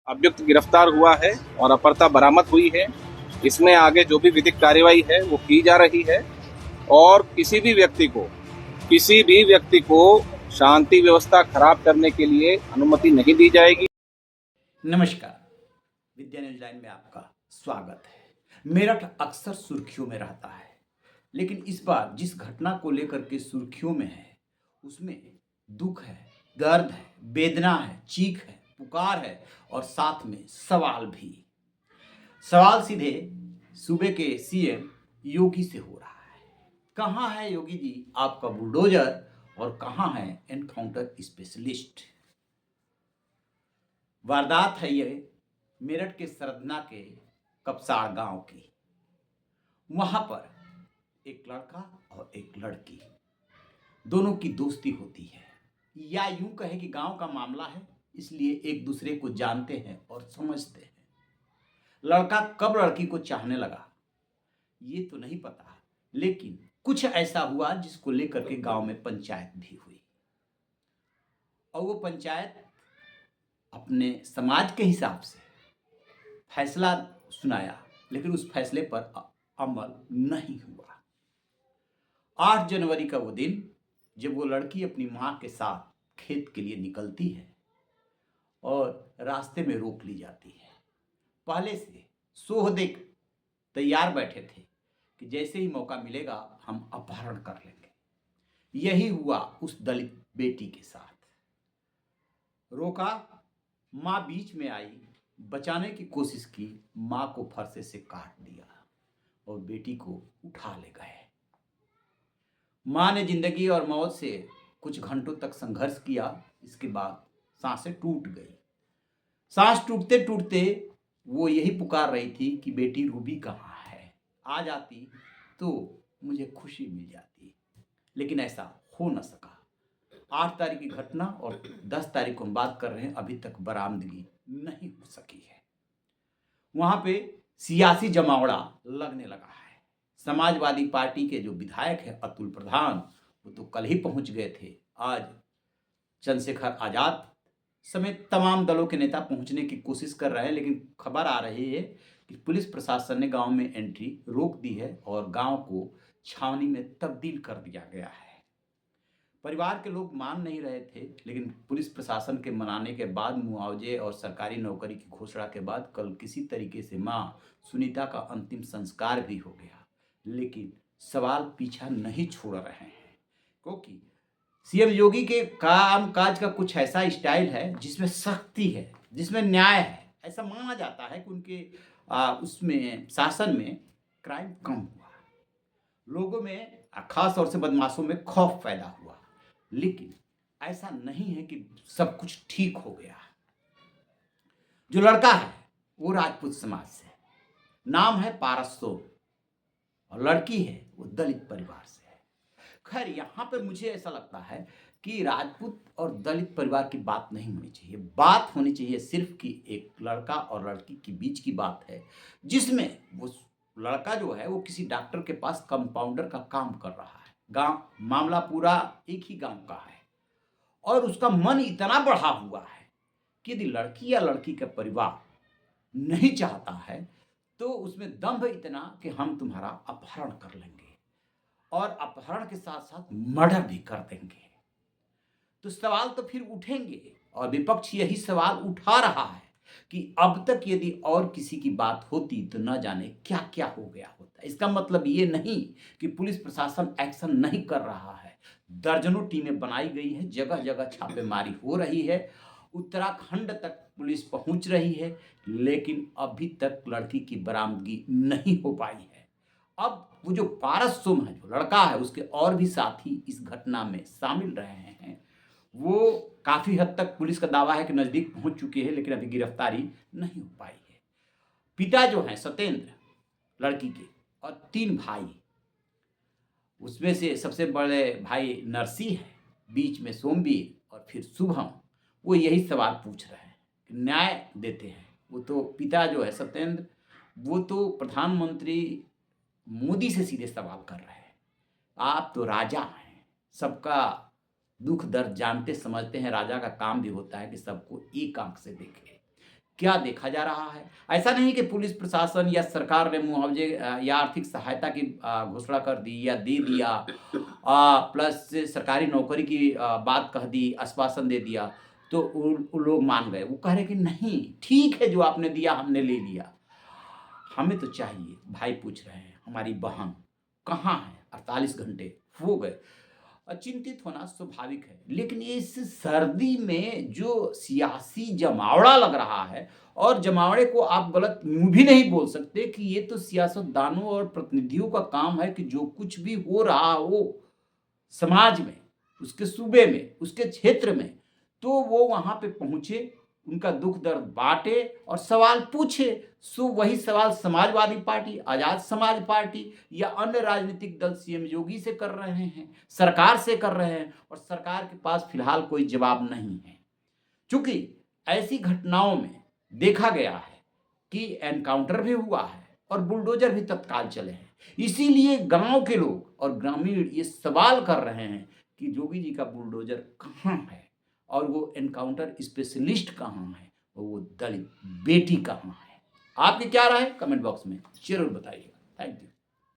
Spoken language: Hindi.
अभियुक्त गिरफ्तार हुआ है और अपहर्ता बरामद हुई है। इसमें आगे जो भी विधिक कार्यवाही है वो की जा रही है और किसी भी व्यक्ति को शांति व्यवस्था खराब करने के लिए अनुमति नहीं दी जाएगी। नमस्कार, विद्या न्यूज लाइन में आपका स्वागत है। मेरठ अक्सर सुर्खियों में रहता है, लेकिन इस बार जिस घटना को लेकर के सुर्खियों में है उसमें दुख है, दर्द है, वेदना है, चीख है, पुकार है और साथ में सवाल भी। सवाल सीधे सूबे के सीएम योगी से हो रहा है। कहाँ है योगी जी आपका बुलडोजर और कहाँ है एनकाउंटर स्पेशलिस्ट? वारदात है ये मेरठ के सरदना के कपसाड़ गांव की। वहां पर एक लड़का और एक लड़की दोनों की दोस्ती होती है, या यूं कहे कि गांव का मामला है, इसलिए एक दूसरे को जानते हैं और समझते हैं। लड़का कब लड़की को चाहने लगा ये तो नहीं पता, लेकिन कुछ ऐसा हुआ जिसको लेकर के गांव में पंचायत भी हुई और वो पंचायत अपने समाज के हिसाब से फैसला सुनाया, लेकिन उस फैसले पर अमल नहीं हुआ। 8 जनवरी का वो दिन जब वो लड़की अपनी मां के साथ खेत के लिए निकलती है और रास्ते में रोक ली जाती है। पहले से सोह देख तैयार बैठे थे कि जैसे ही मौका मिलेगा हम अपहरण कर लेंगे। यही हुआ उस दलित बेटी के साथ। रोका, मां बीच में आई, बचाने की कोशिश की, मां को फरसे से काट दिया और बेटी को उठा ले गए। मां ने जिंदगी और मौत से कुछ घंटों तक संघर्ष किया। इसके बाद सांसें टूट गई। सांस टूटते टूटते वो यही पुकार रही थी कि बेटी रूबी कहाँ है, आ जाती तो मुझे खुशी मिल जाती, लेकिन ऐसा हो न सका। 8 तारीख की घटना और 10 तारीख को हम बात कर रहे हैं, अभी तक बरामदगी नहीं हो सकी है। वहां पे सियासी जमावड़ा लगने लगा है। समाजवादी पार्टी के जो विधायक है अतुल प्रधान, वो तो कल ही पहुंच गए थे। आज चंद्रशेखर आजाद समेत तमाम दलों के नेता पहुंचने की कोशिश कर रहे हैं, लेकिन खबर आ रही है कि पुलिस प्रशासन ने गांव में एंट्री रोक दी है और गांव को छावनी में तब्दील कर दिया गया है। परिवार के लोग मान नहीं रहे थे, लेकिन पुलिस प्रशासन के मनाने के बाद, मुआवजे और सरकारी नौकरी की घोषणा के बाद कल किसी तरीके से मां सुनीता का अंतिम संस्कार भी हो गया। लेकिन सवाल पीछा नहीं छोड़ रहे हैं, क्योंकि सीएम योगी के काम काज का कुछ ऐसा स्टाइल है जिसमें सख्ती है, जिसमें न्याय है। ऐसा माना जाता है कि उनके उसमें शासन में क्राइम कम हुआ, लोगों में खास तौर से बदमाशों में खौफ पैदा हुआ। लेकिन ऐसा नहीं है कि सब कुछ ठीक हो गया। जो लड़का है वो राजपूत समाज से, नाम है पारस सोम, और लड़की है वो दलित परिवार से है। खैर, यहाँ पर मुझे ऐसा लगता है कि राजपूत और दलित परिवार की बात नहीं होनी चाहिए। बात होनी चाहिए सिर्फ कि एक लड़का और लड़की के बीच की बात है, जिसमें वो लड़का जो है वो किसी डॉक्टर के पास कंपाउंडर का काम कर रहा है। गांव मामला पूरा एक ही गांव का है और उसका मन इतना बढ़ा हुआ है कि यदि लड़की या लड़की का परिवार नहीं चाहता है तो उसमें दंभ इतना कि हम तुम्हारा अपहरण कर लेंगे और अपहरण के साथ साथ मर्डर भी कर देंगे। तो सवाल तो फिर उठेंगे और विपक्ष यही सवाल उठा रहा है कि अब तक यदि और किसी की बात होती तो न जाने क्या क्या हो गया होता। इसका मतलब ये नहीं कि पुलिस प्रशासन एक्शन नहीं कर रहा है। दर्जनों टीमें बनाई गई है, जगह जगह छापेमारी हो रही है, उत्तराखंड तक पुलिस पहुंच रही है, लेकिन अभी तक लड़की की बरामदगी नहीं हो पाई है। अब वो जो पारस सोम है, जो लड़का है, उसके और भी साथी इस घटना में शामिल रहे हैं। वो काफी हद तक पुलिस का दावा है कि नजदीक पहुंच चुके हैं, लेकिन अभी गिरफ्तारी नहीं हो पाई है। पिता जो है सत्येंद्र लड़की के, और 3 भाई, उसमें से सबसे बड़े भाई नरसी है, बीच में सोमवीर और फिर शुभम, वो यही सवाल पूछ रहे हैं कि न्याय देते हैं। वो तो पिता जो है सत्येंद्र, वो तो प्रधानमंत्री मोदी से सीधे सवाल कर रहे हैं। आप तो राजा हैं, सबका दुख दर्द जानते समझते हैं। राजा का काम भी होता है कि सबको एक आंख से देखे। क्या देखा जा रहा है? ऐसा नहीं कि पुलिस प्रशासन या सरकार ने मुआवजे या आर्थिक सहायता की घोषणा कर दी या दे दिया, प्लस सरकारी नौकरी की बात कह दी, आश्वासन दे दिया, तो उन लोग मान गए। वो कह रहे कि नहीं, ठीक है, जो आपने दिया हमने ले लिया। हमें तो चाहिए। भाई पूछ रहे हैं, हमारी बहन कहाँ है? 48 घंटे हो गए। चिंतित होना स्वाभाविक है, लेकिन इस सर्दी में जो सियासी जमावड़ा लग रहा है, और जमावड़े को आप गलत यूं भी नहीं बोल सकते कि ये तो सियासतदानों और प्रतिनिधियों का काम है कि जो कुछ भी हो रहा हो समाज में, उसके सूबे में, उसके क्षेत्र में, तो वो वहां पे पहुंचे, उनका दुख दर्द बांटे और सवाल पूछे। सो वही सवाल समाजवादी पार्टी, आजाद समाज पार्टी या अन्य राजनीतिक दल सीएम योगी से कर रहे हैं, सरकार से कर रहे हैं, और सरकार के पास फिलहाल कोई जवाब नहीं है। चूंकि ऐसी घटनाओं में देखा गया है कि एनकाउंटर भी हुआ है और बुलडोजर भी तत्काल चले हैं, इसीलिए गांव के लोग और ग्रामीण ये सवाल कर रहे हैं कि जोगी जी का बुलडोजर कहाँ है, और वो एनकाउंटर स्पेशलिस्ट कहाँ है, और वो दलित बेटी कहाँ है। आपकी क्या राय है? कमेंट बॉक्स में जरूर बताइएगा। Thank you.